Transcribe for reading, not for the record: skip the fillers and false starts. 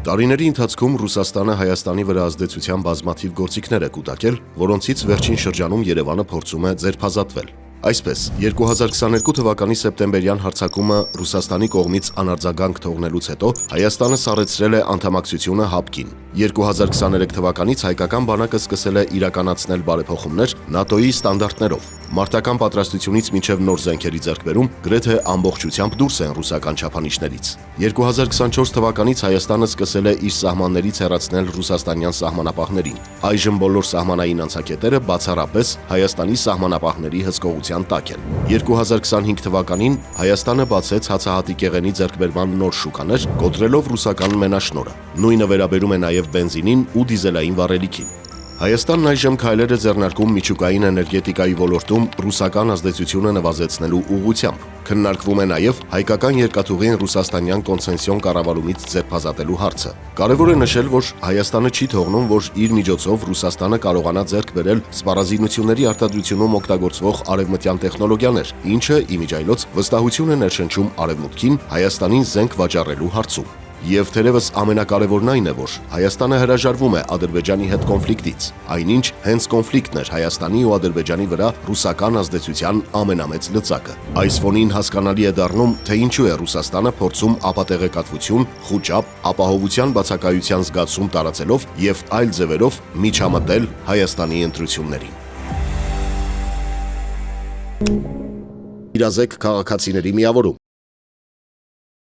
Տարիների ընթացքում Ռուսաստանը Հայաստանի վրա ազդեցության բազմաթիվ գործիքներ է կուտակել, որոնցից վերջին շրջանում Երևանը փորձում է ձերբազատվել։ Այսպես, 2022 թվականի սեպտեմբերյան հարձակումը Ռուսաստանի կողմից անարձագանք թողնելուց հետո Հայաստանը սառեցրել է անդամակցությունը ՀԱՊԿ-ին։ 2023 թվականից հայկական բանակը սկսել է իրականացնել բարեփոխումներ ՆԱՏՕ-ի ստանդարտներով։ Մարտական պատրաստությունից մինչև նոր զենքերի ձեռքբերում գրեթե ամբողջությամբ դուրս են ռուսական չափանիշներից։ 2024 թվականից Հայաստանը սկսել է իր սահմաններից հեռացնել ռուսաստանյան սահմանապահներին։ Այժմ բոլոր սահմանային անցակետերը բացառապես Հայաստանի սահմանապահների հսկողության տակ են։ 2025 թվականին Հայաստանը բացեց հացահատիկեղենի ձեռքբերման նոր շուկաներ, կոտրելով ռուսական մենաշնորհը։ Նույնը վերաբերում է նաև բենզինին ու դիզելային վառելիքին։ Հայաստանն այժմ քայլեր է ձեռնարկում միջուկային էներգետիկայի ոլորտում ռուսական ազդեցությունը նվազեցնելու ուղղությամբ։ Քննարկվում է նաև հայկական երկաթուղին ռուսաստանյան կոնցեսիոն կառավարումից ձերբազատելու հարցը։ Կարևոր է նշել, որ Հայաստանը չի թողնում, որ իր միջոցով Ռուսաստանը կարողանա ձեռք բերել սպառազինությունների արտադրությունում օգտագործվող արևմտյան տեխնոլոգիաներ, ինչը իմիջիայլոց վստահություն է ներշնչում Արևմուտքին Հայաստանին զենք վաճառելու հարցում։ Եվ թերևս ամենակարևորն այն է, որ Հայաստանը հրաժարվում է Ադրբեջանի հետ կոնֆլիկտից, այնինչ հենց կոնֆլիկտն էր Հայաստանի ու Ադրբեջանի վրա ռուսական ազդեցության ամենամեծ լծակը։ Այս ֆոնին հասկանալի է դառնում, թե ինչու է Ռուսաստանը փորձում ապատեղեկատվություն, խուճապ, ապահովության բացակայության զգացում տարածելով եւ այլ ձևերով միջամտել Հայաստանի ընտրություններին։ Իրազեկ քաղաքացիների միավորում։